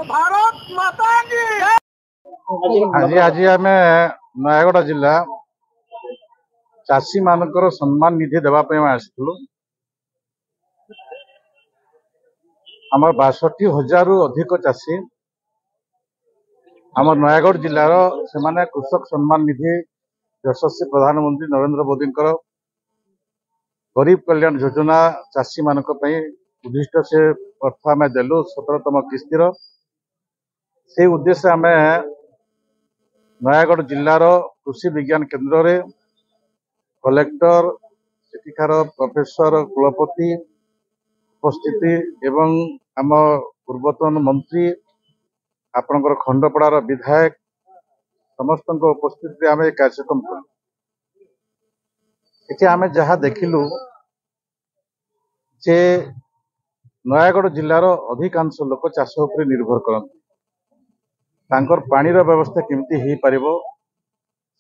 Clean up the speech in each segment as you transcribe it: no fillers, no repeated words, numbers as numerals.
भारत माता की आज आज आम नयगड़ जिला चाषी मानकर सम्मान निधि देवाई आसलु आम 62,000 रु अधिक चाषी आम नयगड़ जिलार से कृषक सम्मान निधि यशस्वी प्रधानमंत्री नरेंद्र मोदी गरीब कल्याण योजना चाषी मान उद्दिष्ट से अर्थ आम देलु 17तम किस्तिर से उद्देश्य आम नयगड़ जिलार कृषि विज्ञान केन्द्र रे कलेक्टर सेठिकार प्रोफेसर कुलपति उपस्थिति एवं आम पूर्वतन मंत्री आपणकर खंडपड़ार विधायक समस्त उपस्थिति आम कार्यक्रम करें आम जहाँ देखिलु जे नयगड़ जिलार अधिकांश लोक चाष उपर निर्भर करते पानीर व्यवस्था केमती हो पार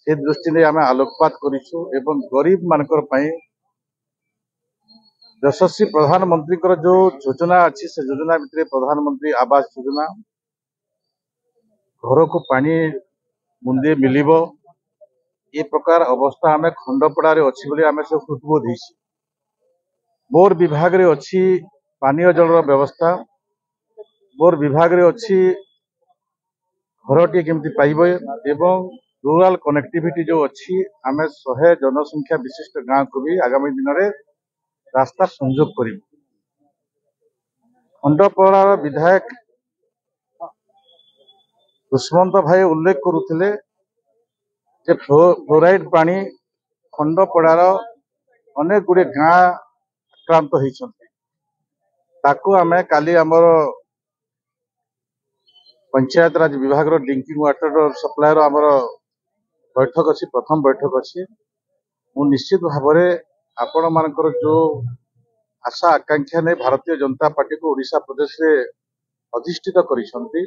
से दृष्टि आम आलोकपात करूँ एवं गरीब मानकर यशस्वी प्रधानमंत्री जो योजना अच्छी से योजना भितर प्रधानमंत्री आवास योजना घर को पानी मुंदे मिल ये प्रकार अवस्था आम खंडपड़ा अच्छी बोली आम सब हृदबोध मोर विभाग रे अच्छी पानीय जल व्यवस्था मोर विभाग रे अच्छी घरटी केमती पाइबे एवं रूराल कनेक्टिविटी जो अच्छी आम 100 जनसंख्या विशिष्ट गाँव को भी आगामी दिन में रास्ता संयोग कर खंडपड़ार विधायक दुष्मंत भाई उल्लेख करुले फ्लोराइड पानी खंडपड़ार अनेक गुड़े गाँ आक्रांत होती आम काली आमर पंचायत राज विभाग ड्रिंकिंग वाटर सप्लायर आमर बैठक अच्छी प्रथम बैठक अच्छी मु निश्चित भाव आपण मानकर जो आशा आकांक्षा ने भारतीय जनता पार्टी को ओडिशा प्रदेश रे अधिष्ठित करिसंती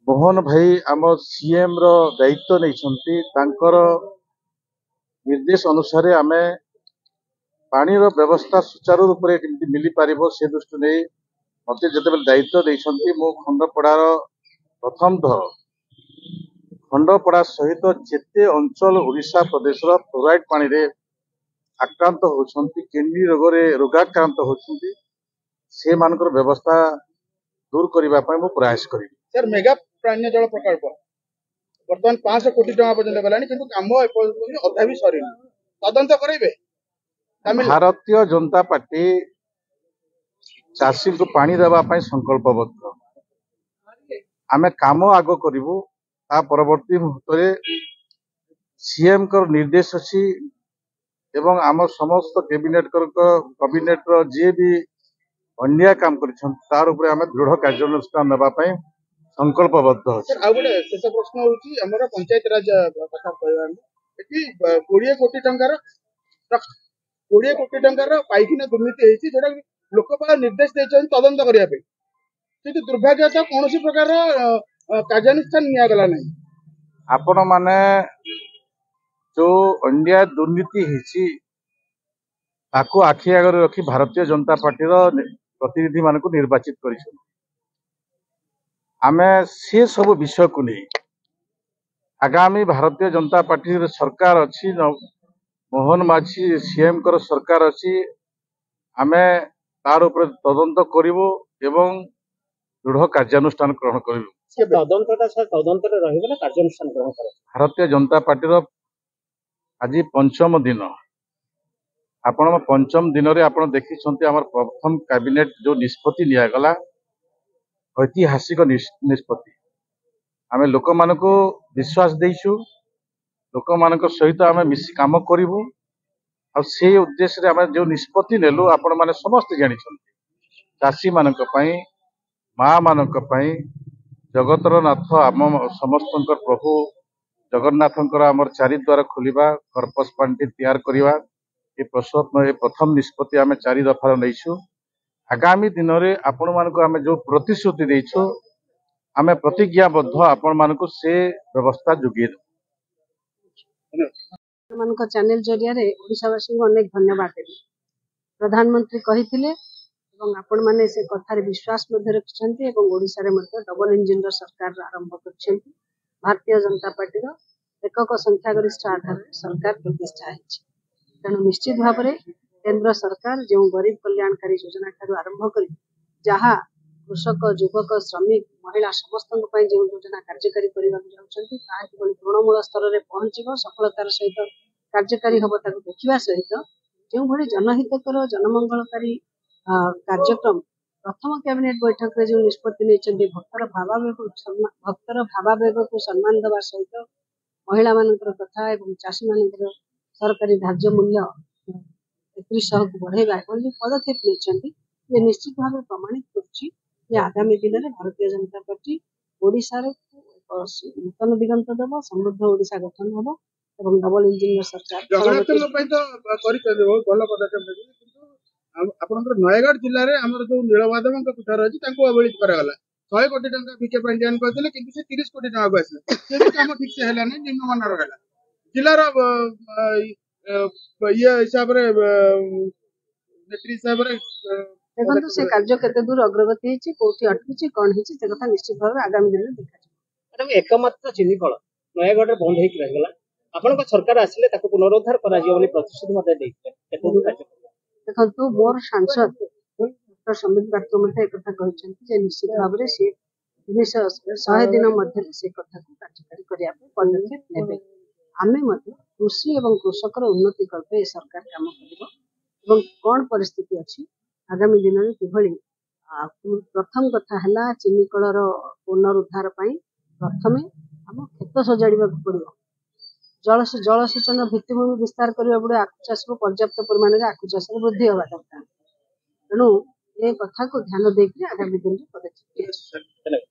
मोहन भाई आम सीएम रो दायित्व नहीं तांकर निर्देश अनुसार आमे पानी रो व्यवस्था सुचारू रूप से मिल पार से दृष्टि नहीं मत जिते दायित्व देइछंती मो खंडपड़ार प्रथम थर खंडपड़ा सहित जेते अंचल ओडिशा प्रदेश फ्लोराइड पानी रे आक्रांत होती किडनी रोग रोगाक्रांत होती से मानकर व्यवस्था दूर करने मु प्रयास करी सर मेगा प्राण्य जल प्रकल्प वर्तमान 500 कोटी टका पर्यंत गलानी किंतु काम अधा भी सरी तदंत करेंगे भारतीय जनता पार्टी चाषी को पानी देवाई संकल्पबद्ध आमे काम आग करूँ ता परवर्ती मुहूर्त सीएम कर निर्देश अच्छी एवं आम समस्त कैबिनेट जी भी अन्याय काम कर दृढ़ कार्यानुष्ठान नापी संकल्पबद्ध गोटे शेष प्रश्न होमर पंचायत राज कथा कहवा 20 कोटी टंकार 20 कोटी टंकार पाइखना दुर्नीति होती जोटा लोकपाल निर्देश देते तदंत करने कि दुर्भाग्य कौन प्रकार कार्यानुष्ठान निगला नहीं आपण माने जो अन्याय दुर्नीति होती आखि आगे रखी भारतीय जनता पार्टी प्रतिनिधि मान निर्वाचित कर आमे से सब विषय को नहीं आगामी भारतीय जनता पार्टी सरकार अच्छी मोहन माझी सीएम कर सरकार अच्छी आमे तार ऊपर तदंत करूँ एवं दृढ़ कार्यानुष्ठान ग्रहण करूँ ତଦନ୍ତରେ ରହିବ ନା କାର୍ଯ୍ୟାନୁଷ୍ଠାନ ଗ୍ରହଣ କରାଯିବ? ଭାରତୀୟ ଜନତା ପାର୍ଟିର ଆଜି ପଞ୍ଚମ ଦିନ। ଆପଣ ପଞ୍ଚମ ଦିନରେ ଆପଣ ଦେଖିଛନ୍ତି ଆମର ପ୍ରଥମ କ୍ୟାବିନେଟ ଯୋଉ ନିଷ୍ପତ୍ତି ନିଆଗଲା ଐତିହାସିକ ନିଷ୍ପତ୍ତି। ଆମେ ଲୋକମାନଙ୍କୁ ବିଶ୍ୱାସ ଦେଇଛୁ, ଲୋକମାନଙ୍କ ସହିତ ଆମେ ମିଶି କାମ କରିବୁ। ଆଉ ସେଇ ଉଦ୍ଦେଶ୍ୟରେ ଆମେ ଯୋଉ ନିଷ୍ପତ୍ତି ନେଲୁ ଆପଣମାନେ ସମସ୍ତେ ଜାଣିଛନ୍ତି। ଚାଷୀମାନଙ୍କ ପାଇଁ, ମା ମାନଙ୍କ ପାଇଁ, ଜଗତର ନାଥ ଆମ ସମସ୍ତଙ୍କର ପ୍ରଭୁ ଜଗନ୍ନାଥଙ୍କର ଆମର ଚାରିଦ୍ୱାର ଖୋଲିବା, କର୍ପସ ପାଣ୍ଠି ତିଆରି କରିବା, ଏ ପ୍ରଥମ ନିଷ୍ପତ୍ତି ଆମେ 4 ଦଫାର ନେଇଛୁ। ଆଗାମୀ ଦିନରେ ଆପଣମାନଙ୍କୁ ଆମେ ଯୋଉ ପ୍ରତିଶ୍ରୁତି ଦେଇଛୁ, ଆମେ ପ୍ରତିଜ୍ଞାବଦ୍ଧ ଆପଣମାନଙ୍କୁ ସେ ବ୍ୟବସ୍ଥା ଯୋଗାଇ ଦେବୁ। ମାନଙ୍କ ଚ୍ୟାନେଲ ଜରିଆରେ ଓଡ଼ିଶାବାସୀଙ୍କୁ ଅନେକ ଧନ୍ୟବାଦ ଦେବି। ପ୍ରଧାନମନ୍ତ୍ରୀ କହିଥିଲେ ଏବଂ ଆପଣମାନେ ସେ କଥାରେ ବିଶ୍ୱାସ ମଧ୍ୟ ରଖିଛନ୍ତି ଏବଂ ଓଡ଼ିଶାରେ ମଧ୍ୟ ଡବଲ ଇଞ୍ଜିନର ସରକାର ଆରମ୍ଭ କରିଛନ୍ତି। ଭାରତୀୟ ଜନତା ପାର୍ଟିର ଏକକ ସଂଖ୍ୟାଗରିଷ୍ଠ ଆଧାରରେ ସରକାର ପ୍ରତିଷ୍ଠା ହେଇଛି। ତେଣୁ ନିଶ୍ଚିତ ଭାବରେ କେନ୍ଦ୍ର ସରକାର ଯେଉଁ ଗରିବ କଲ୍ୟାଣକାରୀ ଯୋଜନା ଠାରୁ ଆରମ୍ଭ କରି ଯାହା କୃଷକ, ଯୁବକ, ଶ୍ରମିକ, ମହିଳା ସମସ୍ତଙ୍କ ପାଇଁ ଯେଉଁ ଯୋଜନା କାର୍ଯ୍ୟକାରୀ କରିବାକୁ ଯାଉଛନ୍ତି ତାହା କିଭଳି ତୃଣମୂଳ ସ୍ତରରେ ପହଞ୍ଚିବ, ସଫଳତାର ସହିତ କାର୍ଯ୍ୟକାରୀ ହେବ ତାକୁ ଦେଖିବା ସହିତ ଯେଉଁଭଳି ଜନହିତକର ଜନମଙ୍ଗଳକାରୀ କାର୍ଯ୍ୟକ୍ରମ ପ୍ରଥମ କ୍ୟାବିନେଟ ବୈଠକରେ ଯେଉଁ ନିଷ୍ପତ୍ତି ନେଇଛନ୍ତି ଭକ୍ତର ଭାବାବେଗକୁ ସମ୍ମାନ ଦେବା ସହିତ ମହିଳାମାନଙ୍କର କଥା ଏବଂ ଚାଷୀମାନଙ୍କର ସରକାରୀ ଧାର୍ଯ୍ୟ ମୂଲ୍ୟ 3100କୁ ବଢାଇବା ଏଭଳି ପଦକ୍ଷେପ ନେଇଛନ୍ତି ଯେ ନିଶ୍ଚିତ ଭାବେ ପ୍ରମାଣିତ କରୁଛି ଯେ ଆଗାମୀ ଦିନରେ ଭାରତୀୟ ଜନତା ପାର୍ଟି ଓଡ଼ିଶାର ନୂତନ ଦିଗନ୍ତ ଦେବ, ସମୃଦ୍ଧ ଓଡ଼ିଶା ଗଠନ ହେବ ଏବଂ ଡବଲ ଇଞ୍ଜିନର ସରକାର ଜଗନ୍ନାଥଙ୍କ ପାଇଁ ତ କରିଛନ୍ତି, ବହୁତ ଭଲ ପଦକ୍ଷେପ ନେଇଛନ୍ତି। କିନ୍ତୁ ଆପଣଙ୍କର ନୟାଗଡ଼ ଜିଲ୍ଲାରେ ଆମର ଯୋଉ ନୀଳମାଧବଙ୍କ ପୀଠ ରହିଛି ତାଙ୍କୁ ଅବହେଳିତ କରାଗଲା। 100 କୋଟି ଟଙ୍କା ଭିକେ ପାଣ୍ଡିଆନ କହିଥିଲେ କିନ୍ତୁ ସେ 30 କୋଟି ଟଙ୍କାକୁ ଆସିଲା। ସେ ବି କାମ ଠିକ ସେ ହେଲାନି, ନିମ୍ନମାନର ହେଲା। ଜିଲ୍ଲାର ଇଏ ହିସାବରେ ନେତ୍ରୀ ହିସାବରେ ଦେଖନ୍ତୁ ସେ କାର୍ଯ୍ୟ କେତେ ଦୂର ଅଗ୍ରଗତି ହେଇଛି, କୋଉଠି ଅଟକିଛି, କଣ ହେଇଛି ସେ କଥା ନିଶ୍ଚିତ ଭାବରେ ଆଗାମୀ ଦିନରେ ଦେଖାଯିବ। ମ୍ୟାଡାମ, ଏକମାତ୍ର ଚିନି କଳ ନୟାଗଡ଼ରେ ବନ୍ଦ ହେଇକି ରହିଗଲା। ଆପଣଙ୍କ ସରକାର ଆସିଲେ ତାକୁ ପୁନରୁଦ୍ଧାର କରାଯିବ ବୋଲି ପ୍ରତିଶ୍ରୁତି ମଧ୍ୟ ଦେଇଥିଲେ। ଦେଖନ୍ତୁ ମୋର ସାଂସଦ ଡକ୍ଟର ସମ୍ବିତ ପାତ୍ର ମଧ୍ୟ ଏକଥା କହିଛନ୍ତି ଯେ ନିଶ୍ଚିତ ଭାବରେ ସେ 100 ଦିନ ମଧ୍ୟରେ ସେ କଥାକୁ କାର୍ଯ୍ୟକାରୀ କରିବା ପାଇଁ ପଦକ୍ଷେପ ନେବେ। ଆମେ ମଧ୍ୟ କୃଷି ଏବଂ କୃଷକର ଉନ୍ନତି କଳ୍ପେ ଏ ସରକାର କାମ କରିବ ଏବଂ କଣ ପରିସ୍ଥିତି ଅଛି ଆଗାମୀ ଦିନରେ କିଭଳି ପ୍ରଥମ କଥା ହେଲା ଚିନି କଳର ପୁନରୁଦ୍ଧାର ପାଇଁ ପ୍ରଥମେ ଆମ କ୍ଷେତ ସଜାଡ଼ିବାକୁ ପଡିବ। ଜଳସେଚନ ଭିତ୍ତିଭୂମି ବିସ୍ତାର କରିବା ପଡିବ। ଆଖୁ ଚାଷକୁ ପର୍ଯ୍ୟାପ୍ତ ପରିମାଣରେ ଆଖୁ ଚାଷରେ ବୃଦ୍ଧି ହେବା ଦରକାର। ତେଣୁ ଏ କଥାକୁ ଧ୍ୟାନ ଦେଇକି ଆଗାମୀ ଦିନରେ ପଦକ୍ଷେପ